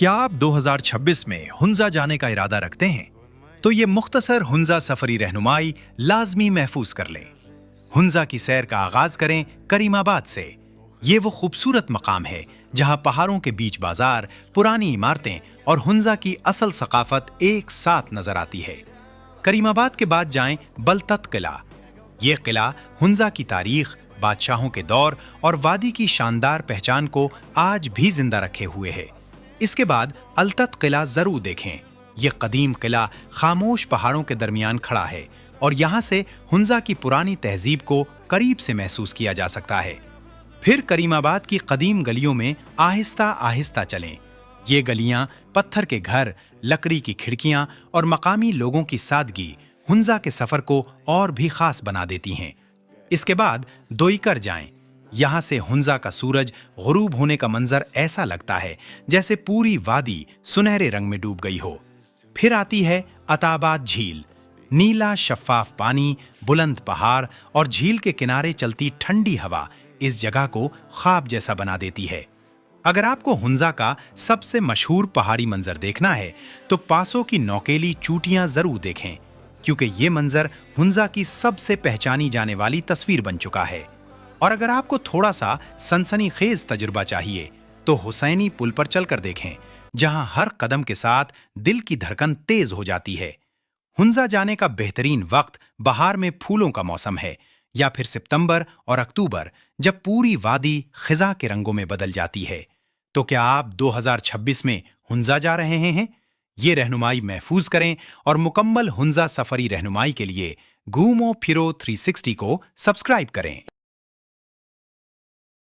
क्या आप 2026 में हुंजा जाने का इरादा रखते हैं? तो ये मुख्तसर हुंजा सफरी रहनुमाई लाजमी महफूज कर लें। हुंजा की सैर का आगाज करें करीमाबाद से। ये वो खूबसूरत मकाम है जहां पहाड़ों के बीच बाजार, पुरानी इमारतें और हुंजा की असल सकाफत एक साथ नजर आती है। करीमाबाद के बाद जाएं बलतत किला। ये किला हुंजा की तारीख, बादशाहों के दौर और वादी की शानदार पहचान को आज भी जिंदा रखे हुए है। इसके बाद अलतत किला जरूर देखें। यह कदीम किला खामोश पहाड़ों के दरमियान खड़ा है और यहाँ से हुंजा की पुरानी तहजीब को करीब से महसूस किया जा सकता है। फिर करीमाबाद की कदीम गलियों में आहिस्ता आहिस्ता चलें। ये गलियां, पत्थर के घर, लकड़ी की खिड़कियां और मकामी लोगों की सादगी हुंजा के सफर को और भी खास बना देती हैं। इसके बाद दोईकर जाएं। यहाँ से हुंजा का सूरज गुरूब होने का मंजर ऐसा लगता है जैसे पूरी वादी सुनहरे रंग में डूब गई हो। फिर आती है अताबाद झील। नीला शफाफ पानी, बुलंद पहाड़ और झील के किनारे चलती ठंडी हवा इस जगह को ख्वाब जैसा बना देती है। अगर आपको हुंजा का सबसे मशहूर पहाड़ी मंजर देखना है तो पासों की नौकेली चोटियां जरूर देखें, क्योंकि ये मंजर हुंजा की सबसे पहचानी जाने वाली तस्वीर बन चुका है। और अगर आपको थोड़ा सा सनसनीखेज तजुर्बा चाहिए तो हुसैनी पुल पर चलकर देखें, जहां हर कदम के साथ दिल की धड़कन तेज हो जाती है। हुंजा जाने का बेहतरीन वक्त बहार में फूलों का मौसम है, या फिर सितंबर और अक्टूबर, जब पूरी वादी खिजा के रंगों में बदल जाती है। तो क्या आप 2026 में हुंजा जा रहे हैं? ये रहनुमाई महफूज करें और मुकम्मल हुंजा सफरी रहनुमाई के लिए घूमो फिरो 360 को सब्सक्राइब करें।